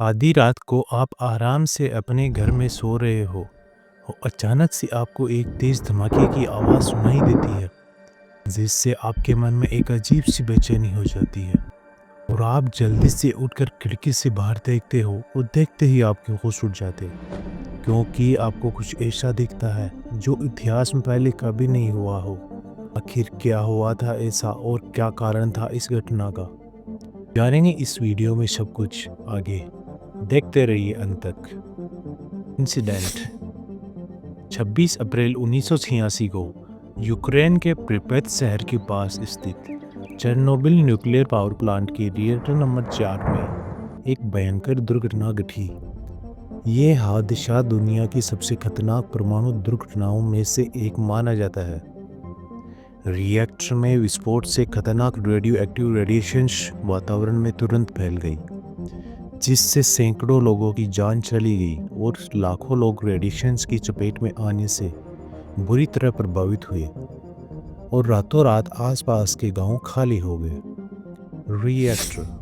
आधी रात को आप आराम से अपने घर में सो रहे हो और अचानक से आपको एक तेज धमाके की आवाज़ सुनाई देती है, जिससे आपके मन में एक अजीब सी बेचैनी हो जाती है और आप जल्दी से उठकर खिड़की से बाहर देखते हो और देखते ही आपके होश उड़ जाते हैं, क्योंकि आपको कुछ ऐसा दिखता है जो इतिहास में पहले कभी नहीं हुआ हो। आखिर क्या हुआ था ऐसा और क्या कारण था इस घटना का, जानेंगे इस वीडियो में सब कुछ। आगे देखते रहिए अंत तक। इंसिडेंट 26 अप्रैल 1986 को यूक्रेन के प्रिपेत शहर के पास स्थित चेरनोबिल न्यूक्लियर पावर प्लांट के रिएक्टर नंबर 4 में एक भयंकर दुर्घटना घटी। ये हादसा दुनिया की सबसे खतरनाक परमाणु दुर्घटनाओं में से एक माना जाता है। रिएक्टर में विस्फोट से खतरनाक रेडियो एक्टिव रेडिएशंस वातावरण में तुरंत फैल गई, जिससे सैकड़ों लोगों की जान चली गई और लाखों लोग रेडिएशंस की चपेट में आने से बुरी तरह प्रभावित हुए और रातों रात आसपास के गांव खाली हो गए। Reactor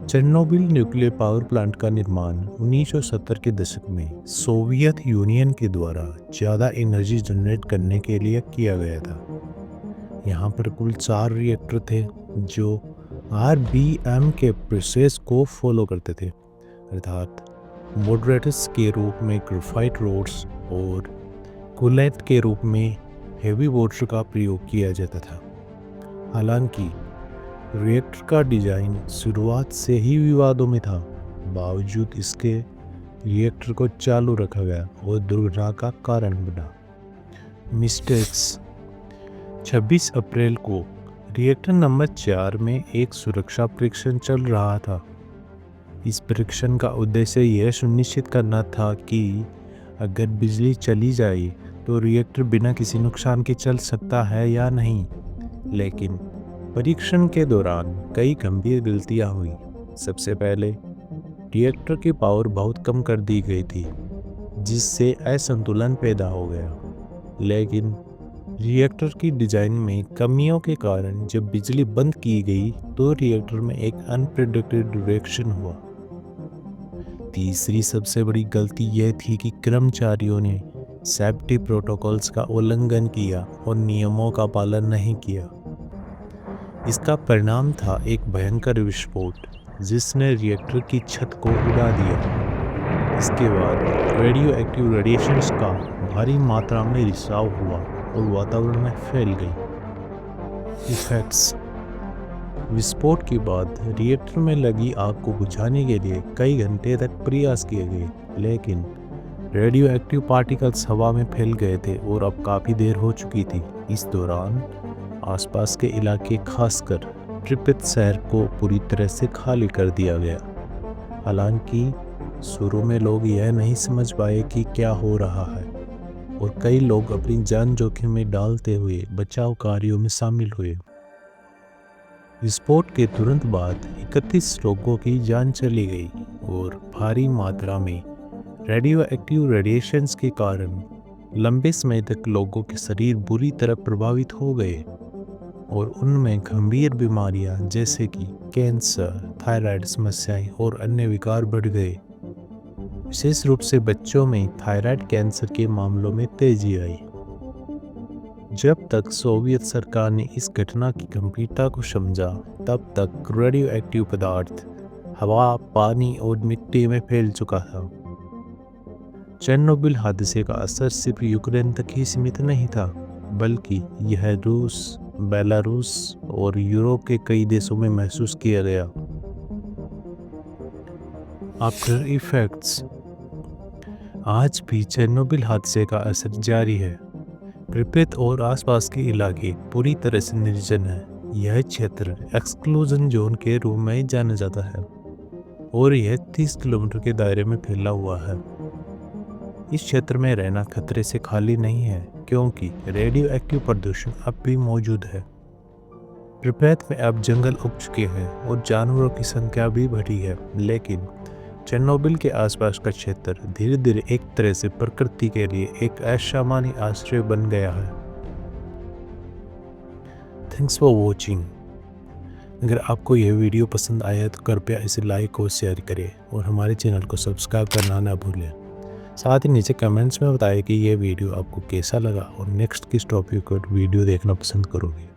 Chernobyl nuclear power plant का निर्माण 1970 के दशक में सोवियत यूनियन के द्वारा ज़्यादा एनर्जी जनरेट करने के लिए किया गया था। यहाँ पर कुल 4 रिएक्टर थे जो RBM के प्रोसेस को फॉलो करते थे, अर्थात मॉडरेटर्स के रूप में ग्रेफाइट रोड्स और कूलेंट के रूप में हेवी वाटर का प्रयोग किया जाता था। हालांकि रिएक्टर का डिजाइन शुरुआत से ही विवादों में था, बावजूद इसके रिएक्टर को चालू रखा गया और दुर्घटना का कारण बना। मिस्टेक्स 26 अप्रैल को रिएक्टर नंबर 4 में एक सुरक्षा परीक्षण चल रहा था। इस परीक्षण का उद्देश्य यह सुनिश्चित करना था कि अगर बिजली चली जाए तो रिएक्टर बिना किसी नुकसान के चल सकता है या नहीं। लेकिन परीक्षण के दौरान कई गंभीर गलतियां हुई। सबसे पहले रिएक्टर की पावर बहुत कम कर दी गई थी, जिससे असंतुलन पैदा हो गया। लेकिन रिएक्टर की डिजाइन में कमियों के कारण जब बिजली बंद की गई तो रिएक्टर में एक अनप्रेडिक्टेड रिएक्शन हुआ। तीसरी सबसे बड़ी गलती यह थी कि कर्मचारियों ने सेफ्टी प्रोटोकॉल्स का उल्लंघन किया और नियमों का पालन नहीं किया। इसका परिणाम था एक भयंकर विस्फोट, जिसने रिएक्टर की छत को उड़ा दिया। इसके बाद रेडियो एक्टिव रेडिएशंस का भारी मात्रा में रिसाव हुआ और वातावरण में फैल गई। इफेक्ट्स विस्फोट के बाद रिएक्टर में लगी आग को बुझाने के लिए कई घंटे तक प्रयास किए गए, लेकिन रेडियो एक्टिव पार्टिकल्स हवा में फैल गए थे और अब काफ़ी देर हो चुकी थी। इस दौरान आसपास के इलाके, खासकर प्रिपेत शहर को पूरी तरह से खाली कर दिया गया। हालांकि शुरू में लोग यह नहीं समझ पाए कि क्या हो रहा है और कई लोग अपनी जान जोखिम में डालते हुए बचाव कार्यों में शामिल हुए। विस्फोट के तुरंत बाद 31 लोगों की जान चली गई और भारी मात्रा में रेडियो एक्टिव रेडिएशंस के कारण लंबे समय तक लोगों के शरीर बुरी तरह प्रभावित हो गए और उनमें गंभीर बीमारियां जैसे कि कैंसर, थायराइड समस्याएं और अन्य विकार बढ़ गए। विशेष रूप से बच्चों में थायराइड कैंसर के मामलों में तेजी आई। जब तक सोवियत सरकार ने इस घटना की गंभीरता को समझा, तब तक रेडियो एक्टिव पदार्थ हवा, पानी और मिट्टी में फैल चुका था। चेरनोबिल हादसे का असर सिर्फ यूक्रेन तक ही सीमित नहीं था, बल्कि यह रूस, बेलारूस और यूरोप के कई देशों में महसूस किया गया। आफ्टर इफेक्ट्स आज भी चेरनोबिल हादसे का असर जारी है। प्रिपेत और आसपास के इलाके पूरी तरह से निर्जन है। यह क्षेत्र एक्सक्लूजन जोन के रूप में जाना जाता है और यह 30 किलोमीटर के दायरे में फैला हुआ है। इस क्षेत्र में रहना खतरे से खाली नहीं है, क्योंकि रेडियो एक्टिव प्रदूषण अब भी मौजूद है। प्रिपेत में अब जंगल उग चुके हैं और जानवरों की संख्या भी बढ़ी है, लेकिन चेरनोबिल के आसपास का क्षेत्र धीरे धीरे एक तरह से प्रकृति के लिए एक असामान्य आश्रय बन गया है। Thanks for watching. अगर आपको यह वीडियो पसंद आया तो कृपया इसे लाइक और शेयर करें और हमारे चैनल को सब्सक्राइब करना ना भूलें। साथ ही नीचे कमेंट्स में बताएं कि यह वीडियो आपको कैसा लगा और नेक्स्ट किस टॉपिक पर वीडियो देखना पसंद करोगे।